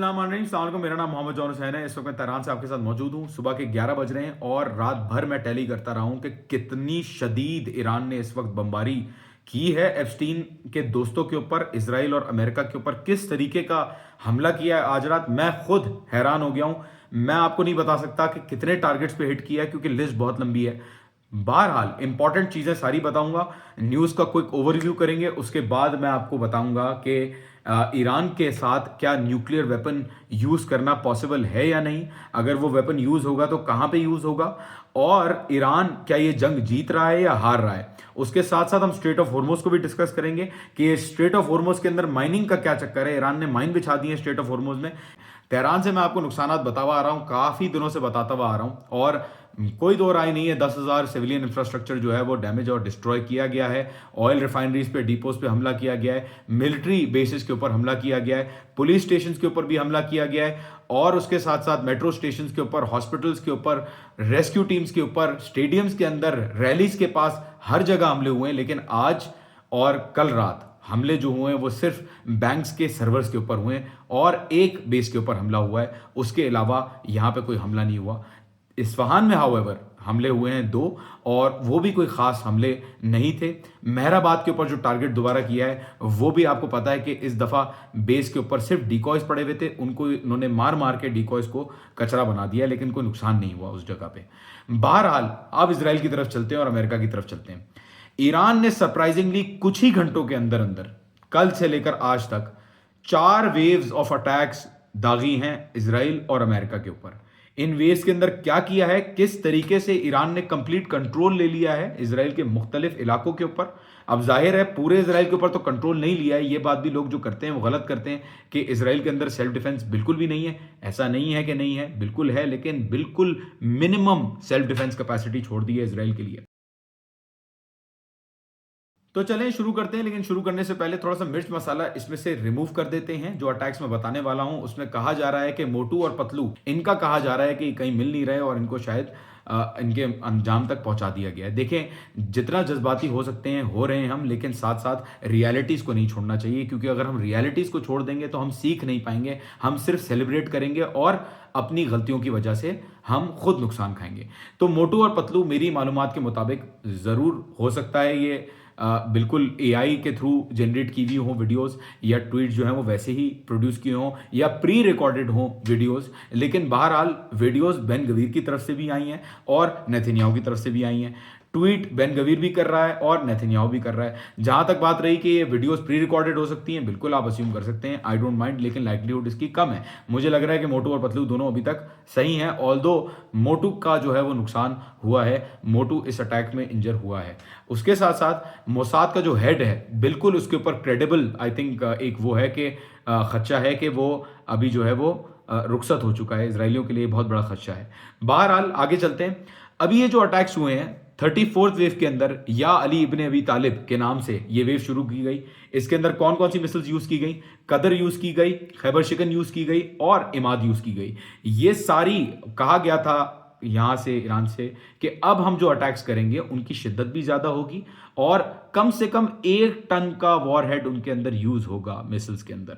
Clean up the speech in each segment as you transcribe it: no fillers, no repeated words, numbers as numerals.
अस्सलाम, मेरा नाम मोहम्मद जॉन हुसैन है। इस वक्त मैं तेहरान से आपके साथ मौजूद हूँ। सुबह के 11 बज रहे हैं और रात भर मैं टैली करता रहा हूँ कि कितनी शदीद ईरान ने इस वक्त बमबारी की है एप्स्टीन के दोस्तों के ऊपर, इसराइल और अमेरिका के ऊपर किस तरीके का हमला किया है आज रात। मैं खुद हैरान हो गया हूँ। मैं आपको नहीं बता सकता कि कितने टारगेट्स पे हिट किया है क्योंकि लिस्ट बहुत लंबी है। बहरहाल इंपॉर्टेंट चीजें सारी बताऊंगा, न्यूज का क्विक ओवरव्यू करेंगे, उसके बाद मैं आपको बताऊंगा कि ईरान के साथ क्या न्यूक्लियर वेपन यूज करना पॉसिबल है या नहीं, अगर वो वेपन यूज होगा तो कहां पे यूज होगा, और ईरान क्या ये जंग जीत रहा है या हार रहा है। उसके साथ साथ हम स्ट्रेट ऑफ हॉर्मुज को भी डिस्कस करेंगे कि स्ट्रेट ऑफ हॉर्मुज के अंदर माइनिंग का क्या चक्कर है। ईरान ने माइन बिछा दी है स्ट्रेट ऑफ हॉर्मुज में। तेहरान से मैं आपको नुकसान बतावा आ रहा हूं, काफी दिनों से बताता हुआ आ रहा हूं, और कोई दो राय नहीं है, 10,000 सिविलियन इंफ्रास्ट्रक्चर जो है वो डैमेज और डिस्ट्रॉय किया गया है। ऑयल रिफाइनरीज पे, डिपोज पे हमला किया गया है, मिलिट्री बेसिस के ऊपर हमला किया गया है, पुलिस स्टेशन के ऊपर भी हमला किया गया है, और उसके साथ साथ मेट्रो स्टेशन के ऊपर, हॉस्पिटल्स के ऊपर, रेस्क्यू टीम्स के ऊपर, स्टेडियम्स के अंदर, रैलीज के पास, हर जगह हमले हुए हैं। लेकिन आज और कल रात हमले जो हुए हैं वो सिर्फ बैंक्स के सर्वर्स के ऊपर हुए हैं और एक बेस के ऊपर हमला हुआ है। उसके अलावा यहां पे कोई हमला नहीं हुआ। इस्फहान में हाउएवर हमले हुए हैं 2, और वो भी कोई खास हमले नहीं थे। मेहराबाद के ऊपर जो टारगेट दोबारा किया है वो भी आपको पता है कि इस दफा बेस के ऊपर सिर्फ डिकॉयज पड़े हुए थे, उनको इन्होंने मार मार के डिकॉयज को कचरा बना दिया, लेकिन कोई नुकसान नहीं हुआ उस जगह पे। बहरहाल अब इसराइल की तरफ चलते हैं और अमेरिका की तरफ चलते हैं। ईरान ने सरप्राइजिंगली कुछ ही घंटों के अंदर अंदर, कल से लेकर आज तक, 4 वेव्स ऑफ अटैक्स दागी हैं इसराइल और अमेरिका के ऊपर। इन वेव्स के अंदर क्या किया है, किस तरीके से ईरान ने कंप्लीट कंट्रोल ले लिया है इसराइल के मुख्तलिफ इलाकों के ऊपर। अब जाहिर है पूरे इसराइल के ऊपर तो कंट्रोल नहीं लिया है, ये बात भी लोग जो करते हैं वो गलत करते हैं कि इसराइल के अंदर सेल्फ डिफेंस बिल्कुल भी नहीं है। ऐसा नहीं है कि नहीं है, बिल्कुल है, लेकिन बिल्कुल मिनिमम सेल्फ डिफेंस कैपेसिटी छोड़ दी है इसराइल के लिए। तो चलें शुरू करते हैं, लेकिन शुरू करने से पहले थोड़ा सा मिर्च मसाला इसमें से रिमूव कर देते हैं। जो अटैक्स मैं बताने वाला हूं उसमें कहा जा रहा है कि मोटू और पतलू, इनका कहा जा रहा है कि कहीं मिल नहीं रहे और इनको शायद इनके अंजाम तक पहुंचा दिया गया है। देखें, जितना जज्बाती हो सकते हैं हो रहे हैं हम, लेकिन साथ साथ रियलिटीज को नहीं छोड़ना चाहिए, क्योंकि अगर हम रियलिटीज को छोड़ देंगे तो हम सीख नहीं पाएंगे, हम सिर्फ सेलिब्रेट करेंगे और अपनी गलतियों की वजह से हम खुद नुकसान खाएंगे। तो मोटू और पतलू मेरी मालूमात के मुताबिक जरूर हो सकता है ये बिल्कुल एआई के थ्रू जनरेट की हुई हों वीडियोस, या ट्वीट जो हैं वो वैसे ही प्रोड्यूस किए हों, या प्री रिकॉर्डेड हों वीडियोस। लेकिन बहरहाल वीडियोस बेन गवीर की तरफ से भी आई हैं और नेतन्याहू की तरफ से भी आई हैं। ट्वीट बेन गवीर भी कर रहा है और नेतन्याहू भी कर रहा है। जहां तक बात रही कि ये वीडियोस प्री रिकॉर्डेड हो सकती हैं, बिल्कुल आप अज्यूम कर सकते हैं, आई डोंट माइंड, लेकिन लाइवलीहुड इसकी कम है। मुझे लग रहा है कि मोटू और पतलू दोनों अभी तक सही हैं, ऑल्दो मोटू का जो है वो नुकसान हुआ है, मोटू इस अटैक में इंजर हुआ है। उसके साथ साथ मोसाद का जो हेड है, बिल्कुल उसके ऊपर क्रेडिबल आई थिंक एक वो है कि खदशा है कि वो अभी जो है वो रुखसत हो चुका है। इसराइलियों के लिए बहुत बड़ा खदशा है। बहरहाल आगे चलते हैं। अभी ये जो अटैक्स हुए हैं 34th वेव के अंदर, या अली इब्ने अबी तालिब के नाम से ये वेव शुरू की गई। इसके अंदर कौन कौन सी मिसाइल्स यूज की गई? कदर यूज की गई, खैबर शिकन यूज की गई और इमाद यूज की गई। ये सारी कहा गया था यहां से, ईरान से, कि अब हम जो अटैक्स करेंगे उनकी शिद्दत भी ज्यादा होगी और कम से कम 1 टन का वॉरहेड उनके अंदर यूज होगा मिसाइल्स के अंदर।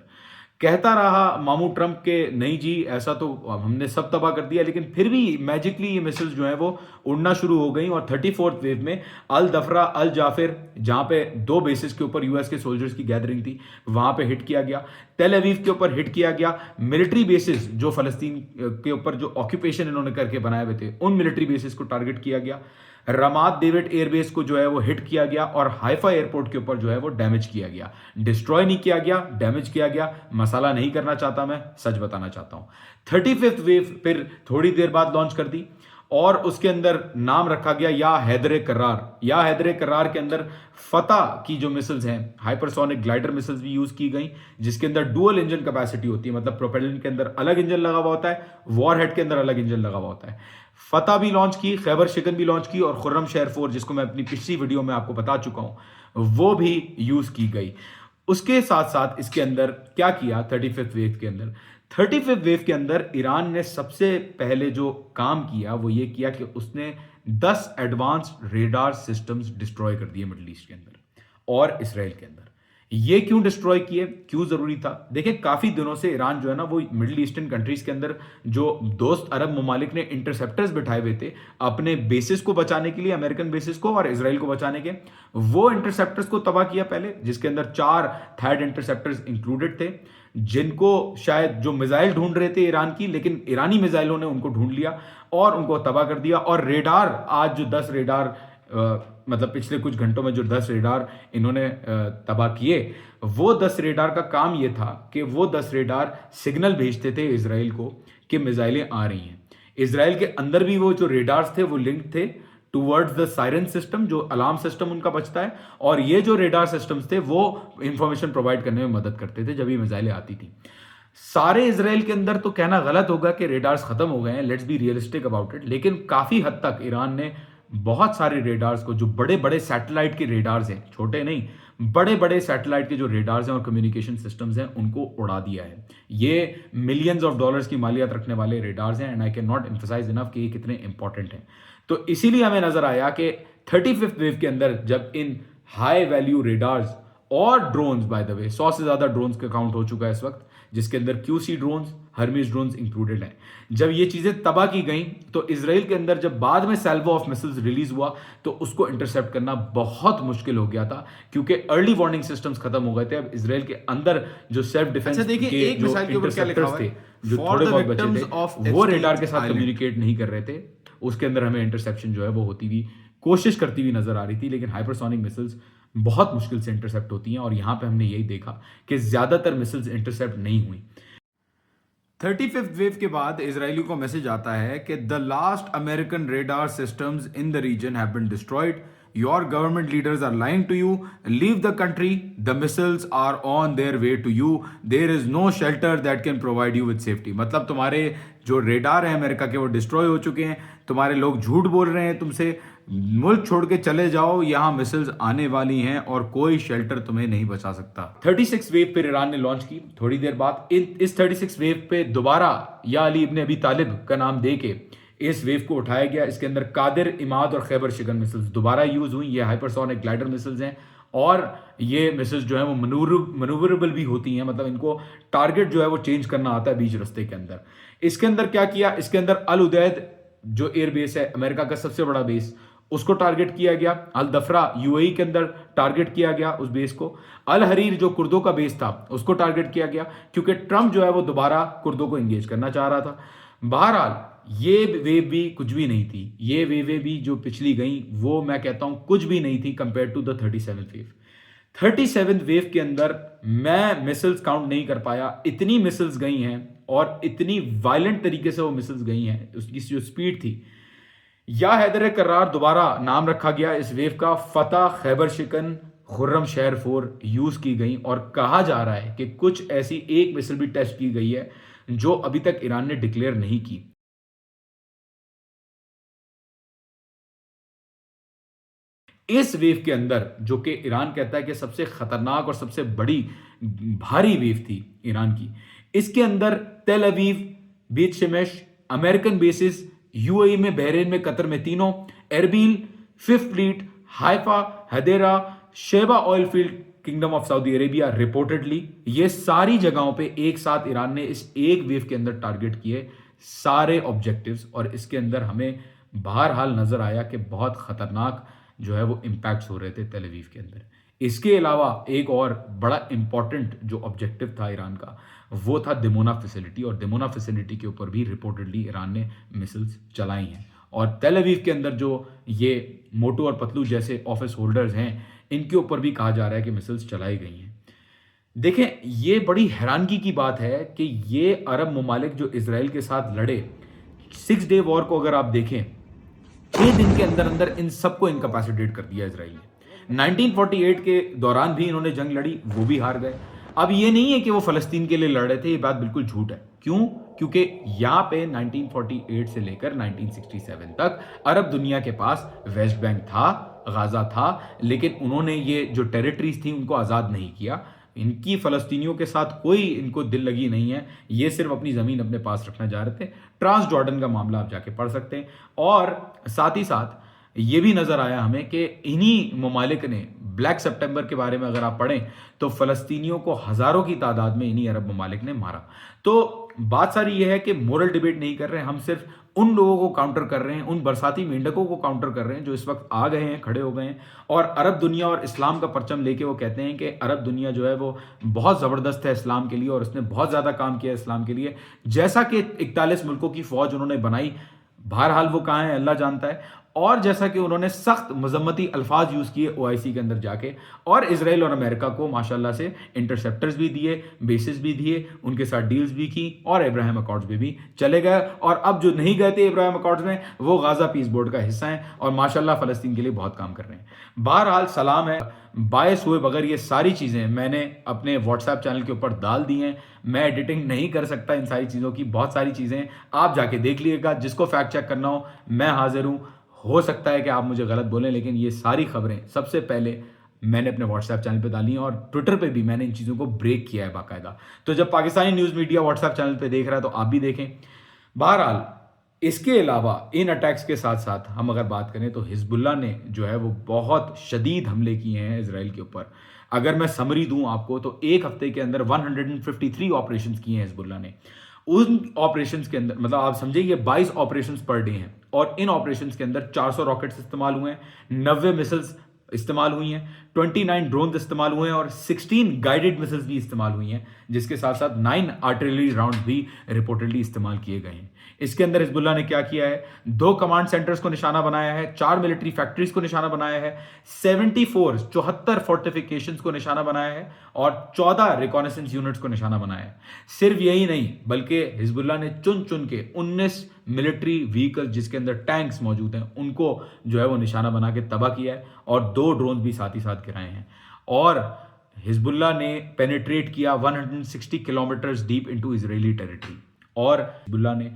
कहता रहा मामू ट्रंप के नहीं जी ऐसा तो हमने सब तबाह कर दिया, लेकिन फिर भी मैजिकली ये मिसाइल्स जो है वो उड़ना शुरू हो गई और 34th वेव में अल दफरा, अल जाफिर, जहां पे 2 बेसिस के ऊपर यूएस के सोल्जर्स की गैदरिंग थी, वहां पे हिट किया गया। तेल अवीव के ऊपर हिट किया गया। मिलिट्री बेसिस जो फलस्तीन के ऊपर जो ऑक्यूपेशन इन्होंने करके बनाए हुए थे, उन मिलिट्री बेसिस को टारगेट किया गया। रमात डेविड एयरबेस को जो है वो हिट किया गया और हाइफा एयरपोर्ट के ऊपर जो है वो डैमेज किया गया। डिस्ट्रॉय नहीं किया गया, डैमेज किया गया। मसाला नहीं करना चाहता, मैं सच बताना चाहता हूं। 35th वेव फिर थोड़ी देर बाद लॉन्च कर दी और उसके अंदर नाम रखा गया या हैदर करार। या हैदर करार के अंदर फतह की जो मिसाइल्स हैं, हाइपरसोनिक ग्लाइडर मिसाइल्स भी यूज की गई, जिसके अंदर डुअल इंजन कैपेसिटी होती है, मतलब प्रोपेलेंट के अंदर अलग इंजन लगा हुआ होता है, वॉरहेड के अंदर अलग इंजन लगा हुआ होता है। फतह भी लॉन्च की, खैबर शिकन भी लॉन्च की और खुर्रम शेर 4, जिसको मैं अपनी पिछली वीडियो में आपको बता चुका हूं, वो भी यूज की गई। उसके साथ साथ इसके अंदर क्या किया 35th वेव के अंदर? 35th वेव के अंदर ईरान ने सबसे पहले जो काम किया वो ये किया कि उसने 10 एडवांस रेडार सिस्टम्स डिस्ट्रॉय कर दिए मिडिल ईस्ट के अंदर और इसराइल के अंदर। ये क्यों डिस्ट्रॉय किए, क्यों जरूरी था? देखिए, काफी दिनों से ईरान जो है ना, वो मिडिल ईस्टर्न कंट्रीज के अंदर जो दोस्त अरब ममालिक ने इंटरसेप्टर्स बिठाए हुए थे अपने बेसिस को बचाने के लिए, अमेरिकन बेसिस को और इसराइल को बचाने के, वो इंटरसेप्टर्स को तबाह किया पहले, जिसके अंदर 4 थर्ड इंटरसेप्टर्स इंक्लूडेड थे, जिनको शायद जो मिसाइल ढूंढ रहे थे ईरान की, लेकिन ईरानी मिसाइलों ने उनको ढूंढ लिया और उनको तबाह कर दिया। और रेडार, आज जो 10 रेडार मतलब पिछले कुछ घंटों में जो 10 रेडार इन्होंने तबाह किए, वो 10 रेडार का काम ये था कि वो 10 रेडार सिग्नल भेजते थे इसराइल को कि मिसाइलें आ रही हैं। इसराइल के अंदर भी वो जो रेडार्स थे वो लिंक थे टूवर्ड्स द सायरन सिस्टम, जो अलार्म सिस्टम उनका बचता है, और ये जो रेडार सिस्टम्स थे वो इंफॉर्मेशन प्रोवाइड करने में मदद करते थे जब ये मिसाइलें आती थी। सारे इसराइल के अंदर तो कहना गलत होगा कि रेडार्स खत्म हो गए हैं, let's be realistic about it, लेकिन काफी हद तक ईरान ने बहुत सारे रेडार्स को, जो बड़े बड़े सैटेलाइट के रेडार्स हैं, छोटे नहीं, बड़े बड़े सैटेलाइट के जो रेडार्स हैं और कम्युनिकेशन सिस्टम्स हैं, उनको उड़ा दिया है। ये मिलियंस ऑफ डॉलर्स की मालियत रखने वाले रेडार्स हैं, and I can not emphasise enough कि ये कितने इंपॉर्टेंट हैं। तो इसीलिए हमें नजर आया कि 35th वेव के अंदर जब इन हाई वैल्यू रेडार्स और ड्रोन्स, बाय द वे 100 से ज्यादा ड्रोन्स का काउंट हो चुका है इस वक्त, जिसके अंदर QC drones, Hermes drones included हैं, जब ये चीजें तबाह की गई, तो इसराइल के अंदर जब बाद में सैल्वो ऑफ मिसाइल्स रिलीज हुआ तो उसको इंटरसेप्ट करना बहुत मुश्किल हो गया था, क्योंकि अर्ली वार्निंग सिस्टम्स खत्म हो गए थे। अब इसराइल के अंदर जो सेल्फ डिफेंस देखिए, एक मिसाइल के ऊपर क्या लिखा हुआ है, थे, जो थोड़े बहुत बचे थे, वो रेडार के साथ कम्युनिकेट नहीं कर रहे थे, उसके अंदर हमें इंटरसेप्शन जो है वो होती हुई, कोशिश करती हुई नजर आ रही थी। लेकिन हाइपरसोनिक मिसाइल्स बहुत मुश्किल से इंटरसेप्ट होती हैं, और यहां पे हमने यही देखा कि ज्यादातर मिसाइल्स इंटरसेप्ट नहीं हुई। 35th वेव के बाद इजरायलियों को मैसेज आता है कि the last American radar systems in the region have been destroyed, your government leaders are lying to you, leave the country, the missiles are on their way to you, there is no shelter that can provide you with safety. मतलब तुम्हारे जो radar है America के वो destroy हो चुके हैं, तुम्हारे लोग झूठ बोल रहे हैं तुमसे, मुल्क छोड़ के चले जाओ, यहां मिसाइल्स आने वाली हैं और कोई शेल्टर तुम्हें नहीं बचा सकता। 36 वेव पर ईरान ने लॉन्च की। थोड़ी देर बाद इस 36 वेव पे दोबारा या अली इब्न अबी तालिब का नाम दे के इस वेव को उठाया गया। इसके अंदर कादिर, इमाद और खैबर शिकन मिसाइल्स दोबारा यूज हुई। ये हाइपरसोनिक ग्लाइडर मिसाइल्स हैं, और ये मिसाइल्स जो है वो मनूवरेबल भी होती हैं, मतलब इनको टारगेट जो है वो चेंज करना आता है बीच रास्ते के अंदर। इसके अंदर क्या किया, इसके अंदर अल उदैद जो एयर बेस है अमेरिका का सबसे बड़ा बेस, उसको टारगेट किया गया। अल दफरा यूएई के अंदर टारगेट किया गया उस बेस को। अल हरीर जो कुर्दों का बेस था उसको टारगेट किया गया, क्योंकि ट्रंप जो है वो दोबारा कुर्दों को एंगेज करना चाह रहा था। बहरहाल ये वेव भी कुछ भी नहीं थी, ये वेवें भी जो पिछली गई वो मैं कहता हूं कुछ भी नहीं थी compare to the 37th wave. 37th wave के अंदर मैं मिसाइल्स काउंट नहीं कर पाया, इतनी मिसाइल्स गई हैं और इतनी वायलेंट तरीके से वो मिसाइल्स गई हैं, उसकी जो स्पीड थी। या हैदर करार दोबारा नाम रखा गया इस वेव का, फतह, खैबर शिकन, खुर्रम शहर 4 यूज की गई, और कहा जा रहा है कि कुछ ऐसी एक मिसाइल भी टेस्ट की गई है जो अभी तक ईरान ने डिक्लेयर नहीं की। इस वेव के अंदर, जो कि ईरान कहता है कि सबसे खतरनाक और सबसे बड़ी भारी वेव थी ईरान की, इसके अंदर Tel Aviv, Beit Shemesh, American bases, UAE में, बहरीन में, कतर में, तीनों, Erbil, fifth fleet, Haifa, Hadera, Sheba oil field, kingdom of Saudi Arabia, reportedly ये सारी जगहों पे एक साथ ईरान ने इस एक वेव के अंदर टारगेट किए सारे ऑब्जेक्टिव्स, और इसके अंदर हमें बहरहाल नजर आया कि बहुत खतरनाक जो है वो इंपैक्ट्स हो रहे थे तेल अवीव के अंदर। इसके अलावा एक और बड़ा इंपॉर्टेंट जो ऑब्जेक्टिव था ईरान का, वो था दिमोना फैसिलिटी, और दिमोना फैसिलिटी के ऊपर भी रिपोर्टेडली ईरान ने मिसाइल्स चलाई हैं। और तेल अवीव के अंदर जो ये मोटू और पतलू जैसे ऑफिस होल्डर्स हैं, इनके ऊपर भी कहा जा रहा है कि मिसाइल्स चलाई गई हैं। देखें, ये बड़ी हैरानगी की बात है कि ये अरब ममालिक जो इसराइल के साथ लड़े 6 डे वॉर को अगर आप देखें, 6 दिन के अंदर अंदर इन सबको इनकैपेसिटेट कर दिया इसराइल ने। 1948 के दौरान भी इन्होंने जंग लड़ी, वो भी हार गए। अब ये नहीं है कि वो फलस्तीन के लिए लड़ रहे थे, ये बात बिल्कुल झूठ है। क्यों? क्योंकि यहां पे 1948 से लेकर 1967 तक अरब दुनिया के पास वेस्ट बैंक था, गाजा था, लेकिन उन्होंने ये जो टेरिटरीज थी उनको आजाद नहीं किया। इनकी फलस्तीनियों के साथ कोई इनको दिल लगी नहीं है, ये सिर्फ अपनी जमीन अपने पास रखना चाह रहे थे। ट्रांस जॉर्डन का मामला आप जाके पढ़ सकते हैं। और साथ ही साथ ये भी नजर आया हमें कि इन्हीं ममालिक ने ब्लैक सितंबर के बारे में अगर आप पढ़ें तो फलस्तीनियों को हजारों की तादाद में इन्हीं अरब ममालिक ने मारा। तो बात सारी ये है कि मोरल डिबेट नहीं कर रहे हैं हम, सिर्फ उन लोगों को काउंटर कर रहे हैं, उन बरसाती मेंढकों को काउंटर कर रहे हैं जो इस वक्त आ गए हैं, खड़े हो गए हैं और अरब दुनिया और इस्लाम का परचम लेके वो कहते हैं कि अरब दुनिया जो है वो बहुत ज़बरदस्त है इस्लाम के लिए और उसने बहुत ज़्यादा काम किया इस्लाम के लिए, जैसा कि 41 मुल्कों की फौज उन्होंने बनाई। बहरहाल वो कहाँ है अल्लाह जानता है। और जैसा कि उन्होंने सख्त मजम्मती अल्फाज यूज़ किए ओआईसी के अंदर जाके, और इसराइल और अमेरिका को माशाल्लाह से इंटरसेप्टर्स भी दिए, बेसिस भी दिए, उनके साथ डील्स भी की और इब्राहिम अकॉर्ड्स में भी चले गए। और अब जो नहीं गए थे इब्राहिम अकॉर्ड्स में वो गाजा पीस बोर्ड का हिस्सा हैं और माशाल्लाह फ़लस्तीन के लिए बहुत काम कर रहे हैं। बहरहाल सलाम है, बायस हुए बगैर ये सारी चीज़ें मैंने अपने व्हाट्सएप चैनल के ऊपर डाल दी हैं। मैं एडिटिंग नहीं कर सकता इन सारी चीज़ों की, बहुत सारी चीज़ें आप जाके देख लीजिएगा, जिसको फैक्ट चेक करना हो मैं हाजिर हूँ। हो सकता है कि आप मुझे गलत बोलें, लेकिन ये सारी खबरें सबसे पहले मैंने अपने व्हाट्सएप चैनल पे डाली हैं और ट्विटर पे भी मैंने इन चीज़ों को ब्रेक किया है बाकायदा। तो जब Pakistani news media WhatsApp channel पे देख रहा है तो आप भी देखें। बहरहाल इसके अलावा इन अटैक्स के साथ साथ हम अगर बात करें तो हिजबुल्लाह ने जो है वो बहुत शदीद हमले किए हैं इसराइल के ऊपर। अगर मैं समरी दूं आपको तो एक हफ्ते के अंदर 153 ऑपरेशंस किए हैं हिजबुल्लाह ने। उन ऑपरेशंस के अंदर मतलब आप समझिए ये 22 ऑपरेशंस पर डे हैं और इन ऑपरेशंस के अंदर 400 रॉकेट्स इस्तेमाल हुए हैं, 90 मिसाइल्स इस्तेमाल हुई हैं, 29 ड्रोन इस्तेमाल हुए हैं और 16 गाइडेड मिसाइल्स भी इस्तेमाल हुई हैं, जिसके साथ साथ 9 आर्टिलरी राउंड भी रिपोर्टेडली इस्तेमाल किए गए हैं। इसके अंदर हिजबुल्लाह ने क्या किया है, 2 कमांड सेंटर्स को निशाना बनाया है, 4 मिलिट्री फैक्ट्रीज को निशाना बनाया है, 74 फोर्टिफिकेशंस को निशाना बनाया है और 14 रिकॉनेसेंस यूनिट्स को निशाना बनाया है। सिर्फ यही नहीं बल्कि हिजबुल्लाह ने चुन चुन के 19 मिलिट्री व्हीकल जिसके अंदर टैंक्स मौजूद हैं उनको जो है वो निशाना बना के तबाह किया है और 2 ड्रोन भी साथ ही साथ गिराए हैं। और हिजबुल्लाह ने पेनिट्रेट किया 160 kilometres deep into Israeli territory और हिजबुल्लाह ने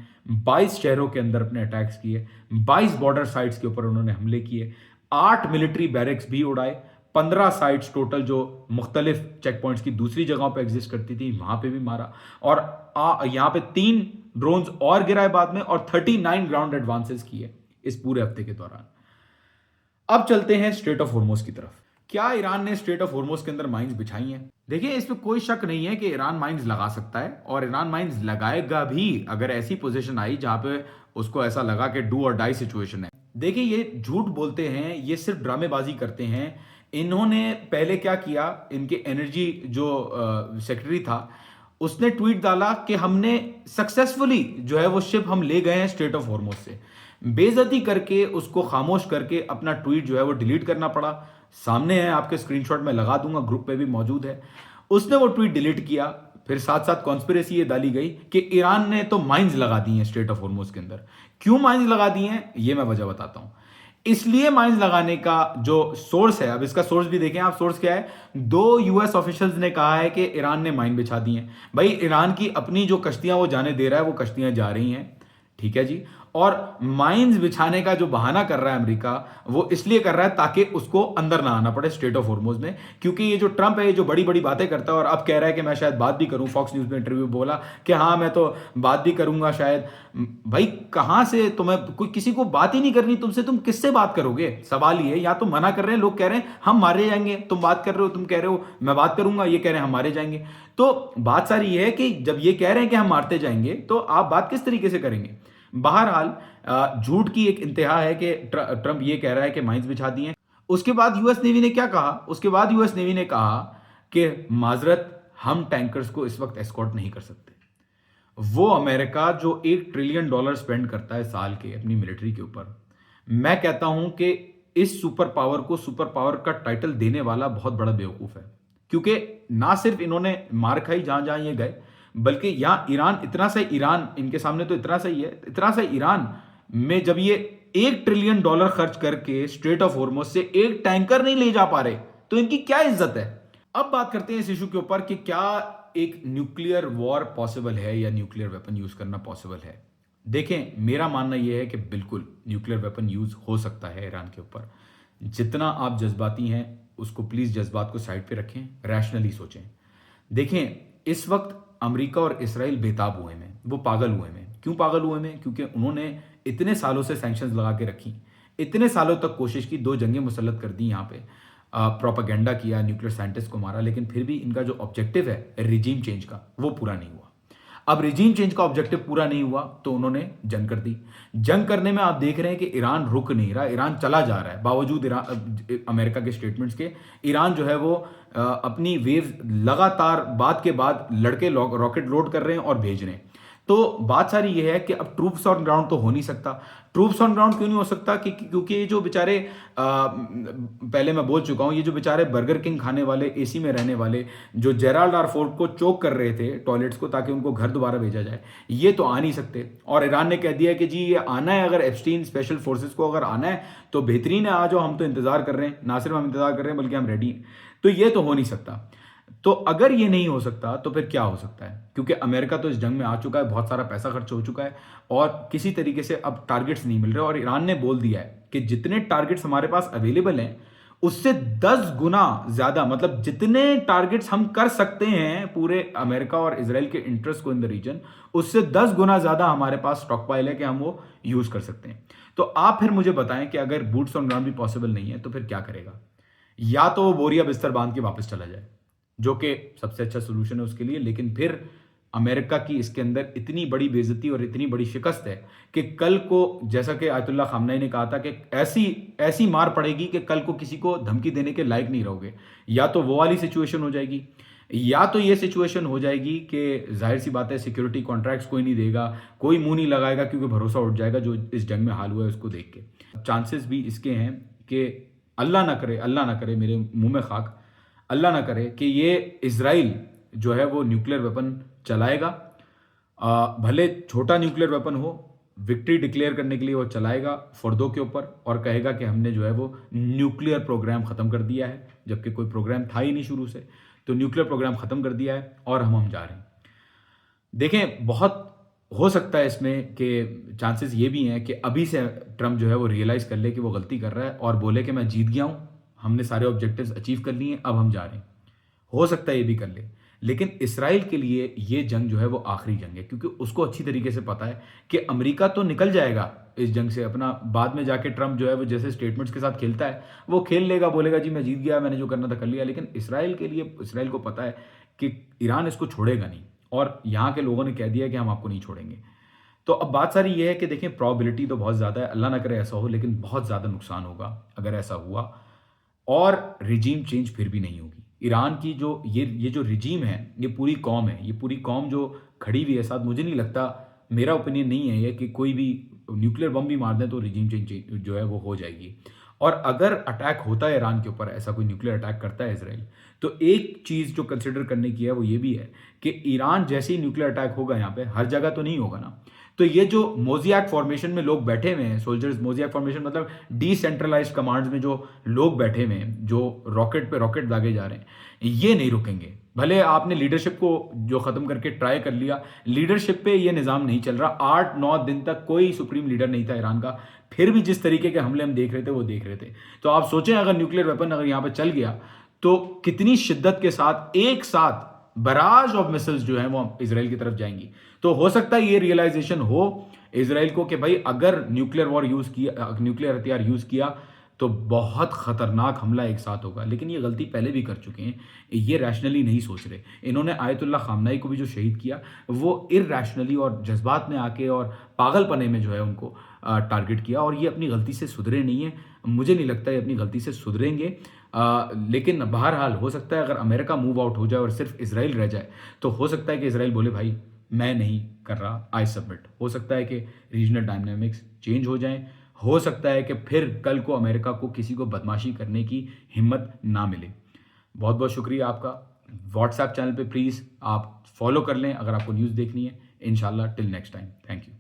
22 शहरों के अंदर अपने अटैक्स किए, 22 बॉर्डर साइट्स के ऊपर उन्होंने हमले किए, 8 मिलिट्री बैरक्स भी उड़ाए, 15 साइट्स टोटल जो मुख्तलिफ चेक पॉइंट्स की दूसरी जगहों पे एग्जिस्ट करती थी वहां पे भी मारा और यहाँ पे 3 ड्रोन्स और गिराए बाद में और 39 ग्राउंड एडवांसेस किए इस पूरे हफ्ते के दौरान। अब चलते हैं स्ट्रेट ऑफ हॉर्मुज की तरफ। क्या ईरान ने स्ट्रेट ऑफ हॉर्मुज के अंदर माइंस बिछाई हैं? देखिए इसमें कोई शक नहीं है कि ईरान माइंस लगा सकता है और ईरान माइंस लगाएगा भी अगर ऐसी पोजीशन आई जहां पे उसको ऐसा लगा कि डू और डाई सिचुएशन है। देखिए ये झूठ बोलते हैं, ये सिर्फ ड्रामेबाजी करते हैं। इन्होंने पहले क्या किया, इनके एनर्जी जो सेक्रेटरी था उसने ट्वीट डाला कि हमने सक्सेसफुली जो है वो शिप हम ले गए हैं स्ट्रेट ऑफ हॉर्मुज से। बेइज्जती करके उसको खामोश करके अपना ट्वीट जो है वो डिलीट करना पड़ा। सामने है, आपके स्क्रीनशॉट में लगा दूंगा, ग्रुप पे भी मौजूद है। उसने वो ट्वीट डिलीट किया, फिर साथ साथ कॉन्स्पिरेसी ये डाली गई कि ईरान ने तो माइंस लगा दी हैं स्ट्रेट ऑफ हॉर्मुज के अंदर। क्यों माइंस लगा दी हैं ये मैं वजह बताता हूं। इसलिए माइंस लगाने का जो सोर्स है, अब इसका सोर्स भी देखें आप, सोर्स क्या है, 2 यूएस ऑफिशियल्स ने कहा है कि ईरान ने माइन बिछा दी हैं। भाई ईरान की अपनी जो कश्तियां वो जाने दे रहा है वो कश्तियां जा रही हैं, ठीक है जी। और माइंस बिछाने का जो बहाना कर रहा है अमेरिका वो इसलिए कर रहा है ताकि उसको अंदर ना आना पड़े स्ट्रेट ऑफ हॉर्मुज में, क्योंकि ये जो ट्रंप है ये जो बड़ी बड़ी बातें करता है और अब कह रहा है कि मैं शायद बात भी करूं, फॉक्स न्यूज में इंटरव्यू बोला कि हाँ मैं तो बात भी करूंगा शायद। भाई कहां से तुम्हें कोई किसी को बात ही नहीं करनी तुमसे, तुम किससे बात करोगे? सवाल ये है, या तो मना कर रहे हैं, लोग कह रहे हैं हम मारे जाएंगे, तुम बात कर रहे हो, तुम कह रहे हो मैं बात करूंगा, ये कह रहे हैं हम मारे जाएंगे। तो बात सारी ये है कि जब ये कह रहे हैं कि हम मारते जाएंगे तो आप बात किस तरीके से करेंगे? बहरहाल झूठ की एक इंतहा है कि ट्रंप ये कह रहा है कि माइंस बिछा दिए। उसके बाद यूएस नेवी ने क्या कहा? उसके बाद यूएस नेवी ने कहा कि माजरत, हम टैंकर्स को इस वक्त एस्कॉर्ट नहीं कर सकते। वो अमेरिका जो $1 ट्रिलियन स्पेंड करता है साल के अपनी मिलिट्री के ऊपर, मैं कहता हूं कि इस सुपर पावर को सुपर पावर का टाइटल देने वाला बहुत बड़ा बेवकूफ है। क्योंकि ना सिर्फ इन्होंने मार खाई जहां जहां ये गए, बल्कि यहां ईरान इतना सा, ईरान इनके सामने तो इतना सा ही है, इतना सा ईरान में जब ये $1 ट्रिलियन खर्च करके स्ट्रेट ऑफ हॉर्मुज से एक टैंकर नहीं ले जा पा रहे तो इनकी क्या इज्जत है? अब बात करते हैं इस इशू के ऊपर कि क्या एक न्यूक्लियर वॉर पॉसिबल है या न्यूक्लियर वेपन यूज करना पॉसिबल है। देखें मेरा मानना यह है कि बिल्कुल न्यूक्लियर वेपन यूज हो सकता है ईरान के ऊपर। जितना आप जज्बाती हैं उसको प्लीज जज्बात को साइड पे रखें, रैशनली सोचें। देखें इस वक्त अमेरिका और इसराइल बेताब हुए हैं, वो पागल हुए हैं। क्यों पागल हुए हैं? क्योंकि उन्होंने इतने सालों से सैंक्शंस लगा के रखी, इतने सालों तक कोशिश की, 2 जंगें मुसल्लत कर दी यहाँ पे, प्रोपागेंडा किया, न्यूक्लियर साइंटिस्ट को मारा, लेकिन फिर भी इनका जो ऑब्जेक्टिव है रिजीम चेंज का वो पूरा नहीं हुआ। अब रिजीम चेंज का ऑब्जेक्टिव पूरा नहीं हुआ तो उन्होंने जंग कर दी। जंग करने में आप देख रहे हैं कि ईरान रुक नहीं रहा, ईरान चला जा रहा है बावजूद अमेरिका के स्टेटमेंट्स के। ईरान जो है वो अपनी वेव लगातार बाद के बाद लड़के रॉकेट लोड कर रहे हैं और भेज रहे हैं। तो बात सारी ये है कि अब ट्रूप्स ऑन ग्राउंड तो हो नहीं सकता। ट्रूप्स ऑन ग्राउंड क्यों नहीं हो सकता? क्योंकि ये जो बेचारे, पहले मैं बोल चुका हूं, ये जो बेचारे बर्गर किंग खाने वाले, एसी में रहने वाले, जो जेराल्ड आर फोर्ड को चोक कर रहे थे टॉयलेट्स को ताकि उनको घर दोबारा भेजा जाए, ये तो आ नहीं सकते। और ईरान ने कह दिया कि जी ये आना है, अगर एप्स्टीन स्पेशल फोर्सेस को अगर आना है तो बेहतरीन है, आ जाओ, हम तो इंतजार कर रहे हैं, ना सिर्फ हम इंतजार कर रहे हैं बल्कि हम रेडी हैं। तो ये तो हो नहीं सकता। तो अगर ये नहीं हो सकता तो फिर क्या हो सकता है? क्योंकि अमेरिका तो इस जंग में आ चुका है, बहुत सारा पैसा खर्च हो चुका है और किसी तरीके से अब टारगेट्स नहीं मिल रहे। और ईरान ने बोल दिया है कि जितने टारगेट्स हमारे पास अवेलेबल हैं उससे 10 गुना ज्यादा, मतलब जितने टारगेट्स हम कर सकते हैं पूरे अमेरिका और इजराइल के इंटरेस्ट को इन द रीजन, उससे 10 गुना ज्यादा हमारे पास स्टॉक पाइल है कि हम वो यूज कर सकते हैं। तो आप फिर मुझे बताएं कि अगर बूट्स ऑन ग्राउंड भी पॉसिबल नहीं है तो फिर क्या करेगा? या तो वो बोरिया बिस्तर बांध के वापस चला जाए, जो कि सबसे अच्छा सोल्यूशन है उसके लिए, लेकिन फिर अमेरिका की इसके अंदर इतनी बड़ी बेइज्जती और इतनी बड़ी शिकस्त है कि कल को, जैसा कि आयतुल्लाह खामनेई ने कहा था, कि ऐसी मार पड़ेगी कि कल को किसी को धमकी देने के लायक नहीं रहोगे। या तो वो वाली सिचुएशन हो जाएगी, या तो ये सिचुएशन हो जाएगी कि जाहिर सी बात है सिक्योरिटी कॉन्ट्रैक्ट्स कोई नहीं देगा, कोई मुंह नहीं लगाएगा, क्योंकि भरोसा उठ जाएगा जो इस जंग में हाल हुआ है उसको देख के। चांसेस भी इसके हैं कि अल्लाह ना करे, मेरे मुंह में खाक, अल्लाह ना करे कि ये इजराइल जो है वो न्यूक्लियर वेपन चलाएगा। भले छोटा न्यूक्लियर वेपन हो, विक्ट्री डिक्लेयर करने के लिए वो चलाएगा फर्दों के ऊपर और कहेगा कि हमने जो है वो न्यूक्लियर प्रोग्राम खत्म कर दिया है, जबकि कोई प्रोग्राम था ही नहीं शुरू से। तो न्यूक्लियर प्रोग्राम खत्म कर दिया है और हम जा रहे हैं। देखें, बहुत हो सकता है इसमें कि चांसेस ये भी हैं कि अभी से ट्रम्प जो है वो रियलाइज कर ले कि वो गलती कर रहा है और बोले कि मैं जीत गया हूं, हमने सारे ऑब्जेक्टिव्स अचीव कर लिए, अब हम जा रहे हैं। हो सकता है ये भी कर ले, लेकिन इसराइल के लिए ये जंग जो है वो आखिरी जंग है, क्योंकि उसको अच्छी तरीके से पता है कि अमेरिका तो निकल जाएगा इस जंग से अपना, बाद में जाके ट्रम्प जो है वो जैसे स्टेटमेंट्स के साथ खेलता है वो खेल लेगा, बोलेगा जी मैं जीत गया, मैंने जो करना था कर लिया। लेकिन इसराइल के लिए, इसराइल को पता है कि ईरान इसको छोड़ेगा नहीं और यहाँ के लोगों ने कह दिया कि हम आपको नहीं छोड़ेंगे। तो अब बात सारी ये है कि देखें, प्रॉबिलिटी तो बहुत ज़्यादा है, अल्लाह ना करे ऐसा हो, लेकिन बहुत ज़्यादा नुकसान होगा अगर ऐसा हुआ और रिजीम चेंज फिर भी नहीं होगी। ईरान की जो ये जो रिजीम है, ये पूरी कौम है, ये पूरी कौम जो खड़ी हुई है साथ, मुझे नहीं लगता, मेरा ओपिनियन नहीं है ये कि कोई भी न्यूक्लियर बम भी मार दें तो रिजीम चेंज जो है वो हो जाएगी। और अगर अटैक होता है ईरान के ऊपर, ऐसा कोई न्यूक्लियर अटैक करता है इसराइल, तो एक चीज़ जो कंसिडर करने की है वो ये भी है कि ईरान जैसे ही न्यूक्लियर अटैक होगा यहाँ पे, हर जगह तो नहीं होगा ना, तो ये जो मोज़ियाक फॉर्मेशन में लोग बैठे हुए हैं, सोल्जर्स, मोज़ियाक फॉर्मेशन मतलब डिसेंट्रलाइज्ड कमांड्स में जो लोग बैठे हुए हैं, जो रॉकेट पे रॉकेट दागे जा रहे हैं, ये नहीं रुकेंगे। भले आपने लीडरशिप को जो ख़त्म करके ट्राई कर लिया, लीडरशिप पे ये निज़ाम नहीं चल रहा। 8-9 दिन तक कोई सुप्रीम लीडर नहीं था ईरान का, फिर भी जिस तरीके के हमले हम देख रहे थे वो देख रहे थे। तो आप सोचें अगर न्यूक्लियर वेपन अगर यहाँ पर चल गया तो कितनी शिद्दत के साथ एक साथ बराज ऑफ मिसाइल्स जो है वो इजराइल की तरफ जाएंगी। तो हो सकता है ये रियलाइजेशन हो इजराइल को कि भाई अगर न्यूक्लियर वॉर यूज किया, न्यूक्लियर हथियार यूज किया तो बहुत खतरनाक हमला एक साथ होगा। लेकिन ये गलती पहले भी कर चुके हैं, ये रैशनली नहीं सोच रहे। इन्होंने आयतुल्लाह खामनेई को भी जो शहीद किया वो इररैशनली और जज्बात में आके और पागलपने में जो है उनको टारगेट किया, और ये अपनी गलती से सुधरे नहीं है। मुझे नहीं लगता ये अपनी गलती से सुधरेंगे। लेकिन बहरहाल हो सकता है अगर अमेरिका मूव आउट हो जाए और सिर्फ इसराइल रह जाए तो हो सकता है कि इसराइल बोले भाई मैं नहीं कर रहा, आई सबमिट। हो सकता है कि रीजनल डायनामिक्स चेंज हो जाएं, हो सकता है कि फिर कल को अमेरिका को किसी को बदमाशी करने की हिम्मत ना मिले। बहुत बहुत शुक्रिया आपका। व्हाट्सएप चैनल पे प्लीज़ आप फॉलो कर लें अगर आपको न्यूज़ देखनी है। इंशाल्लाह till next time, thank you.